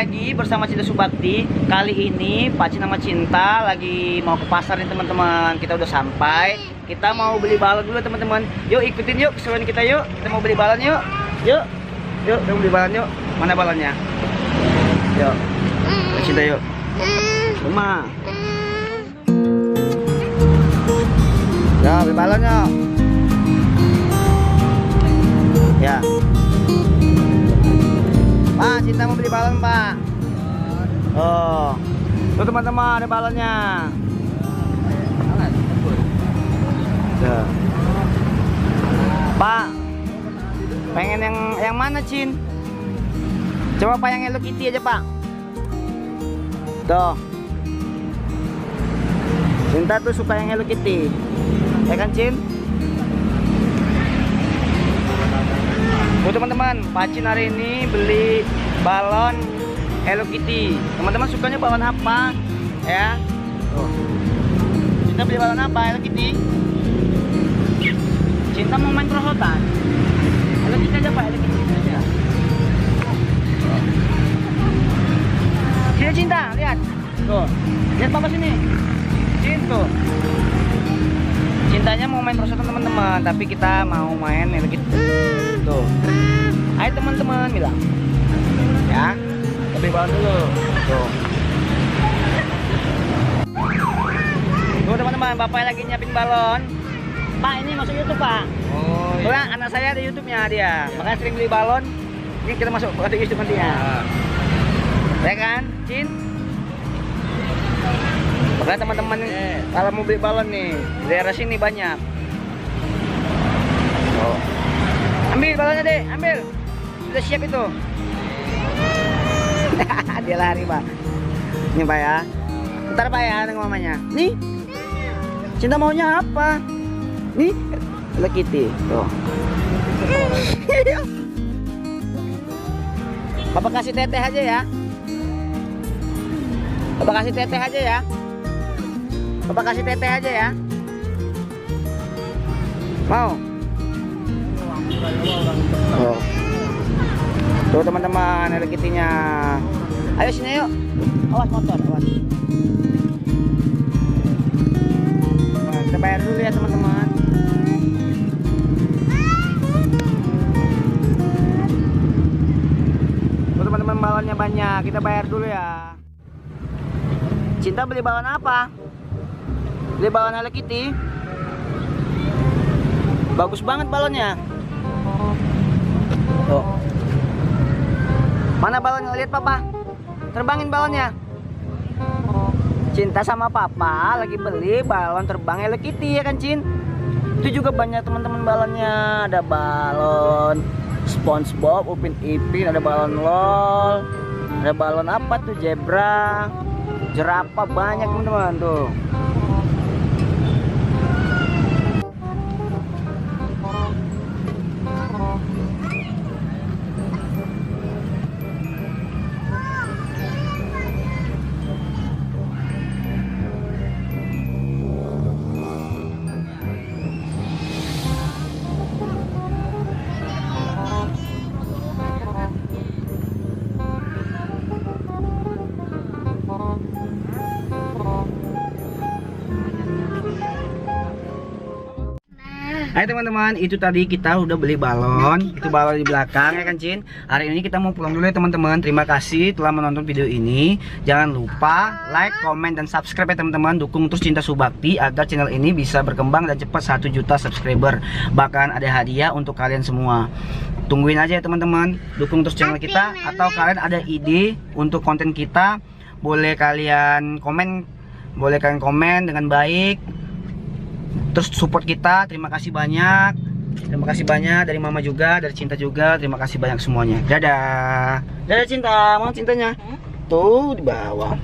lagi bersama Cinta Subakti. Kali ini Pak Cinta sama Cinta lagi mau ke pasar nih teman-teman. Kita udah sampai. Kita mau beli balon dulu teman-teman. Yuk ikutin yuk keseruan kita yuk. Kita mau beli balon yuk. Yuk. Yuk, kita mau beli balon yuk. Mana balonnya? Yuk. Pak Cinta yuk. Rumah. Ya, beli balon yuk. Ya. Pak, Cinta mau beli balon, Pak. Oh. Tuh teman-teman, ada balonnya. Tuh. Pak, pengen yang mana, Cin? Coba Pak yang Hello Kitty aja, Pak. Tuh. Cinta tuh suka yang Hello Kitty. Ya kan, Cin? Tuh teman-teman, Pak Cin hari ini beli balon Hello Kitty. Teman-teman sukanya balon apa? Ya. Tuh. Cinta beli balon apa? Hello Kitty. Cinta mau main perosotan. Hello Kitty aja Pak, Hello Kitty aja. Sini Cinta, lihat. Tuh. Lihat Papa sini. Cin tuh. Cintanya mau main perosotan teman-teman, tapi kita mau main Hello Kitty. Tuh. Ayo teman-teman bilang. Ya. Lebih balon dulu. Tuh. Tuh teman-teman, Bapak lagi nyiapin balon. Pak, ini masuk YouTube, Pak. Oh, iya. Soalnya anak saya ada YouTube-nya dia. Ya. Makanya sering beli balon. Ini kita masuk ke YouTube nantinya. Ya kan, Cin? Makanya teman-teman kalau mau beli balon nih, di daerah sini banyak. Oh. Ambil balonnya deh, ambil. Sudah siap itu. Dia lari Pak. Ini Pak ya. Ntar Pak ya dengan mamanya. Nih. Cinta maunya apa? Nih. Hello Kitty. Tuh. Papa kasih teteh aja ya. Papa kasih teteh aja ya. Papa kasih teteh aja ya. Mau? Oh. Tuh teman-teman, Hello Kitty-nya. Ayo sini yuk. Awas motor, awas. Nah, kita bayar dulu ya teman-teman. Tuh teman-teman, balonnya banyak. Kita bayar dulu ya. Cinta beli balon apa? Beli balon Hello Kitty. Bagus banget balonnya. Tuh. Mana balonnya? Lihat Papa. Terbangin balonnya. Cinta sama Papa lagi beli balon terbang Hello Kitty ya kan, Cin? Itu juga banyak teman-teman balonnya. Ada balon SpongeBob, Upin Ipin, ada balon LOL. Ada balon apa tuh? Zebra, jerapah, banyak teman-teman tuh. Hai teman-teman, itu tadi kita udah beli balon. Itu balon di belakang ya kan, Cin? Hari ini kita mau pulang dulu ya teman-teman. Terima kasih telah menonton video ini. Jangan lupa like, comment, dan subscribe ya teman-teman. Dukung terus Cinta Subakti agar channel ini bisa berkembang dan cepat 1 juta subscriber. Bahkan ada hadiah untuk kalian semua. Tungguin aja ya teman-teman. Dukung terus channel kita. Atau kalian ada ide untuk konten kita, boleh kalian komen. Boleh kalian komen dengan baik. Terus support kita, terima kasih banyak. Terima kasih banyak dari Mama juga, dari Cinta juga. Terima kasih banyak semuanya. Dadah. Dadah Cinta, mau cintanya? Tuh di bawah.